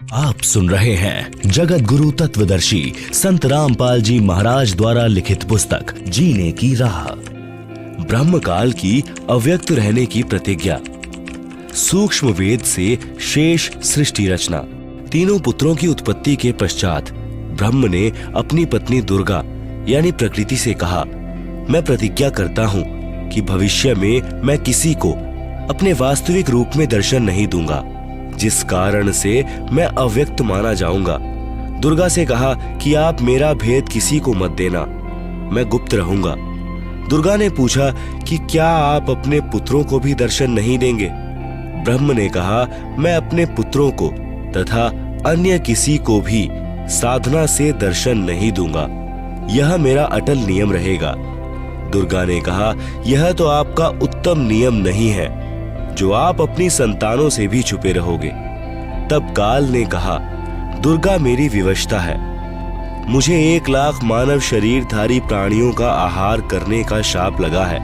आप सुन रहे हैं जगत गुरु तत्वदर्शी संत रामपाल जी महाराज द्वारा लिखित पुस्तक जीने की राह। ब्रह्म काल की अव्यक्त रहने की प्रतिज्ञा। सूक्ष्म वेद से शेष सृष्टि रचना। तीनों पुत्रों की उत्पत्ति के पश्चात ब्रह्म ने अपनी पत्नी दुर्गा यानी प्रकृति से कहा, मैं प्रतिज्ञा करता हूँ कि भविष्य में मैं किसी को अपने वास्तविक रूप में दर्शन नहीं दूंगा, जिस कारण से मैं अव्यक्त माना जाऊंगा। दुर्गा से कहा कि आप मेरा भेद किसी को मत देना, मैं गुप्त रहूंगा। दुर्गा ने पूछा कि क्या आप अपने पुत्रों को भी दर्शन नहीं देंगे? ब्रह्म ने कहा, मैं अपने पुत्रों को तथा अन्य किसी को भी साधना से दर्शन नहीं दूंगा, यह मेरा अटल नियम रहेगा। दुर्गा ने कहा, यह तो आपका उत्तम नियम नहीं है, जो आप अपनी संतानों से भी छुपे रहोगे। तब काल ने कहा, दुर्गा मेरी विवशता है, मुझे 1,00,000 मानव शरीरधारी प्राणियों का आहार करने का शाप लगा है।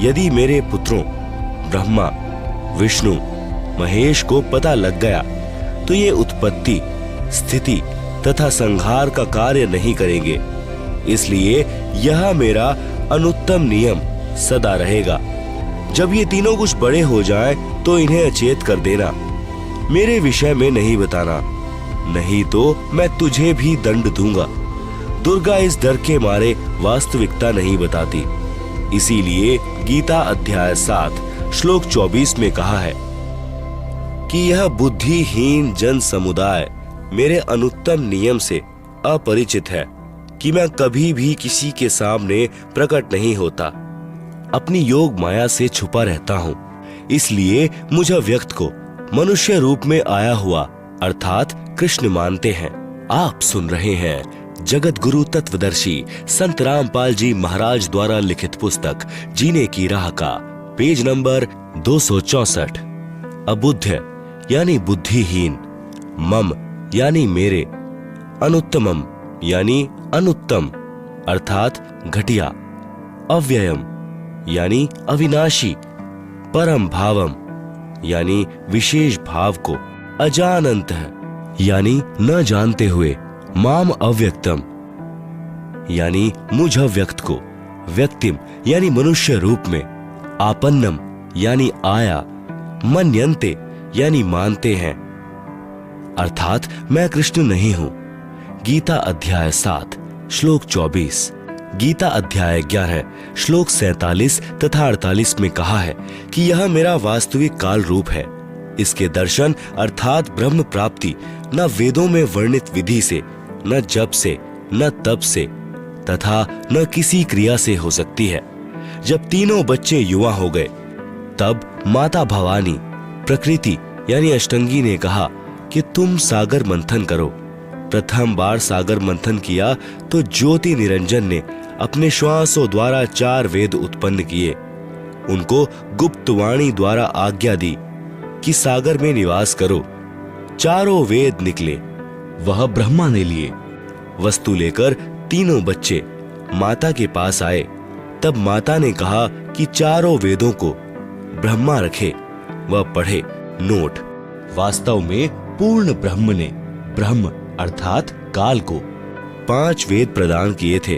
यदि मेरे पुत्रों ब्रह्मा, विष्णु, महेश को पता लग गया तो ये उत्पत्ति, स्थिति तथा संहार का कार्य नहीं करेंगे। इसलिए यह मेरा अनुत्तम नियम सदा रहेगा। जब ये तीनों कुछ बड़े हो जाएं तो इन्हें अचेत कर देना, मेरे विषय में नहीं बताना, नहीं तो मैं तुझे भी दंड दूंगा। दुर्गा इस डर के मारे वास्तविकता नहीं बताती। इसीलिए गीता अध्याय 7 श्लोक 24 में कहा है कि यह बुद्धिहीन जन समुदाय मेरे अनुत्तम नियम से अपरिचित है कि मैं कभी भी किसी के सामने प्रकट नहीं होता, अपनी योग माया से छुपा रहता हूँ। इसलिए मुझे व्यक्त को मनुष्य रूप में आया हुआ अर्थात कृष्ण मानते हैं। आप सुन रहे हैं जगत गुरु तत्वदर्शी संत रामपाल जी महाराज द्वारा लिखित पुस्तक जीने की राह का पेज नंबर 264। अबुद्ध यानी बुद्धिहीन, मम यानी मेरे, अनुत्तमम यानी अनुत्तम अर्थात घटिया, अव्ययम यानी अविनाशी, परम भावम यानी विशेष भाव को, अजानंत यानी न जानते हुए, माम अव्यक्तम यानी मुझ अव्यक्त को, व्यक्तिम यानी मनुष्य रूप में, आपन्नम यानी आया, मन्यन्ते यानी मानते हैं, अर्थात मैं कृष्ण नहीं हूं। गीता अध्याय 7 श्लोक 24। गीता अध्याय 11 श्लोक 47 तथा 48 में कहा है कि यह मेरा वास्तविक काल रूप है। इसके दर्शन अर्थात ब्रह्म प्राप्ति न वेदों में वर्णित विधि से, न जप से, न तप से तथा न किसी क्रिया से हो सकती है। जब तीनों बच्चे युवा हो गए तब माता भवानी प्रकृति यानी अष्टंगी ने कहा कि तुम सागर मंथन करो। प्रथम बार सागर मंथन किया तो ज्योति निरंजन ने अपने श्वासों द्वारा 4 वेद उत्पन्न किए। उनको गुप्त वाणी द्वारा आज्ञा दी कि सागर में निवास करो। 4 वेद निकले, वह ब्रह्मा ने लिए। वस्तु लेकर तीनों बच्चे माता के पास आए। तब माता ने कहा कि 4 वेदों को ब्रह्मा रखे, वह पढ़े। नोट: वास्तव में पूर्ण ब्रह्म ने ब्रह्म अर्थात काल को 5 वेद प्रदान किए थे,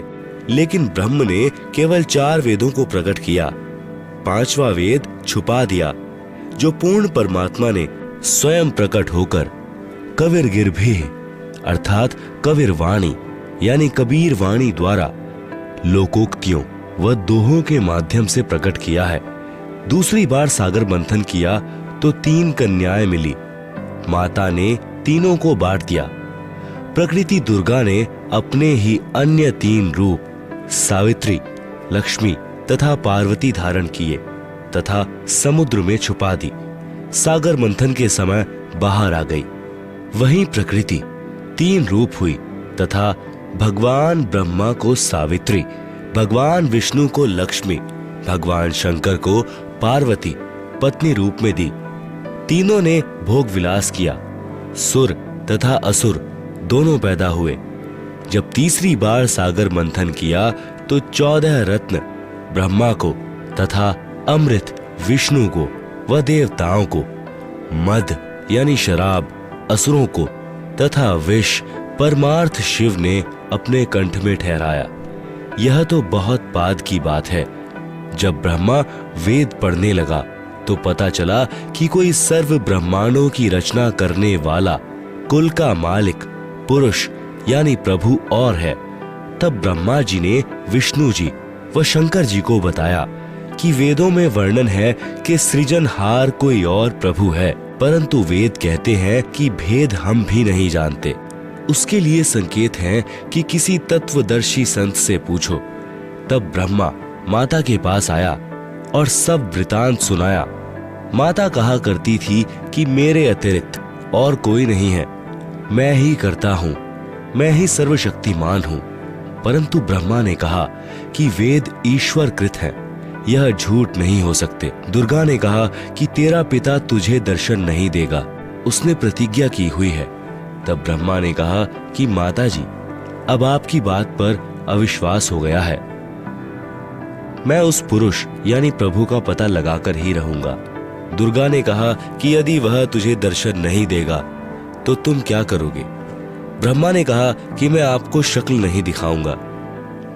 लेकिन ब्रह्म ने केवल 4 वेदों को प्रकट किया। 5वां वेद छुपा दिया, जो पूर्ण परमात्मा ने स्वयं प्रकट होकर कबीर गिरभी अर्थात कबीर वाणी यानी कबीर वाणी द्वारा लोकोक्तियों व दोहों के माध्यम से प्रकट किया है। दूसरी बार सागर मंथन किया तो 3 कन्याएं मिली। माता ने तीनों को बांट दिया। प्रकृति दुर्गा ने अपने ही अन्य 3 रूप सावित्री, लक्ष्मी तथा पार्वती धारण किए तथा समुद्र में छुपा दी। सागर मंथन के समय बाहर आ गई। वहीं प्रकृति 3 रूप हुई तथा भगवान ब्रह्मा को सावित्री, भगवान विष्णु को लक्ष्मी, भगवान शंकर को पार्वती पत्नी रूप में दी। तीनों ने भोग विलास किया। सुर तथा असुर दोनों पैदा हुए। जब तीसरी बार सागर मंथन किया तो 14 रत्न ब्रह्मा को तथा अमृत विष्णु को व देवताओं को, मद यानी शराब असुरों को तथा विष परमार्थ शिव ने अपने कंठ में ठहराया। यह तो बहुत बाद की बात है। जब ब्रह्मा वेद पढ़ने लगा तो पता चला कि कोई सर्व ब्रह्मांडों की रचना करने वाला कुल का मालिक पुरुष यानी प्रभु और है। तब ब्रह्मा जी ने विष्णु जी व शंकर जी को बताया कि वेदों में वर्णन है कि सृजनहार कोई और प्रभु है, परंतु वेद कहते हैं कि भेद हम भी नहीं जानते। उसके लिए संकेत हैं कि किसी तत्वदर्शी संत से पूछो। तब ब्रह्मा माता के पास आया और सब वृतांत सुनाया। माता कहा करती थी कि मेरे अतिरिक्त और कोई नहीं है, मैं ही करता हूँ, मैं ही सर्वशक्तिमान हूँ। परंतु ब्रह्मा ने कहा कि वेद ईश्वर कृत हैं, यह झूठ नहीं हो सकते। दुर्गा ने कहा कि तेरा पिता तुझे दर्शन नहीं देगा, उसने प्रतिज्ञा की हुई है। तब ब्रह्मा ने कहा कि माता जी, अब आपकी बात पर अविश्वास हो गया है, मैं उस पुरुष यानी प्रभु का पता लगाकर ही रहूंगा। दुर्गा ने कहा कि यदि वह तुझे दर्शन नहीं देगा तो तुम क्या करोगे? ब्रह्मा ने कहा कि मैं आपको शक्ल नहीं दिखाऊंगा।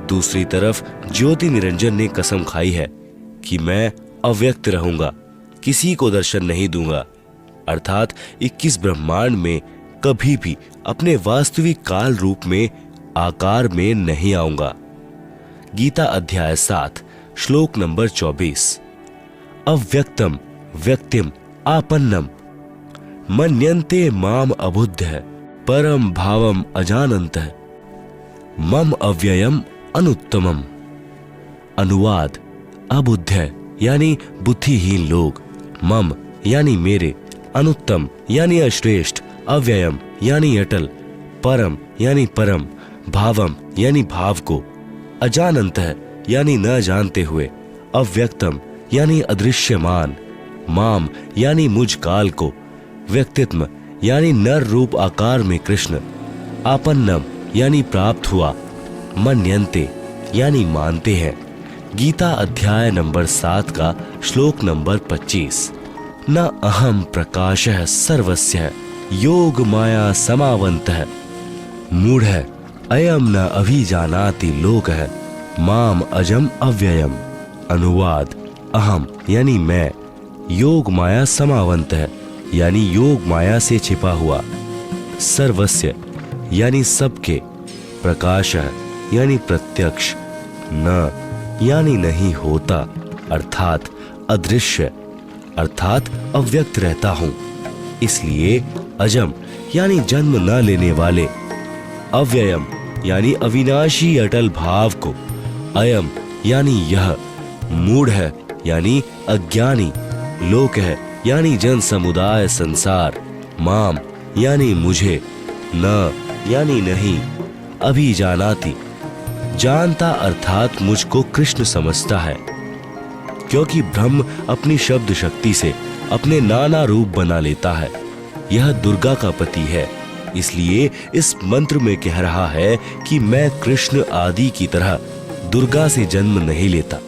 दूसरी तरफ ज्योति निरंजन ने कसम खाई है कि मैं अव्यक्त रहूंगा, किसी को दर्शन नहीं दूंगा, अर्थात 21 ब्रह्मांड में कभी भी अपने वास्तविक काल रूप में आकार में नहीं आऊंगा। गीता अध्याय 7 श्लोक नंबर 24। अव्यक्तम व्यक्तिम आपन्नम मन्यन्ते माम अबुद्धः परम भावम अजानन्तः मम अव्ययम अनुत्तमम। अनुवाद: अबुद्ध यानी बुद्धिहीन लोग, मम यानी मेरे, अनुत्तम यानी अश्रेष्ठ, अव्ययम यानी अटल, परम यानी परम, भावम यानी भाव को, अजानन्तः यानी न जानते हुए, अव्यक्तम यानी अदृश्यमान, माम यानी मुझ काल को, व्यक्तित्व यानी नर रूप आकार में कृष्ण, आपन्नम यानी प्राप्त हुआ, मन्यन्ते यानी मानते हैं। गीता अध्याय नंबर 7 का श्लोक नंबर 25। न अहम प्रकाशः सर्वस्य योग माया समावन्तः मूढ़ः अयम न अभिजानाति लोकः माम अजम अव्ययम। अनुवाद: अहम यानी मैं, योग माया समावन्तः यानी योग माया से छिपा हुआ, सर्वस्य यानी सबके, प्रकाशः यानी प्रत्यक्ष, न यानी नहीं होता, अर्थात अदृश्य, अर्थात अव्यक्त रहता हूं। इसलिए अजम यानी जन्म न लेने वाले, अव्ययम यानी अविनाशी अटल भाव को, अयम यानी यह, मूढ़ है यानी अज्ञानी, लोक है यानी जन समुदाय संसार, माम यानी मुझे, न यानी नहीं, अभी जानाति जानता अर्थात मुझको कृष्ण समझता है। क्योंकि ब्रह्म अपनी शब्द शक्ति से अपने नाना रूप बना लेता है। यह दुर्गा का पति है, इसलिए इस मंत्र में कह रहा है कि मैं कृष्ण आदि की तरह दुर्गा से जन्म नहीं लेता।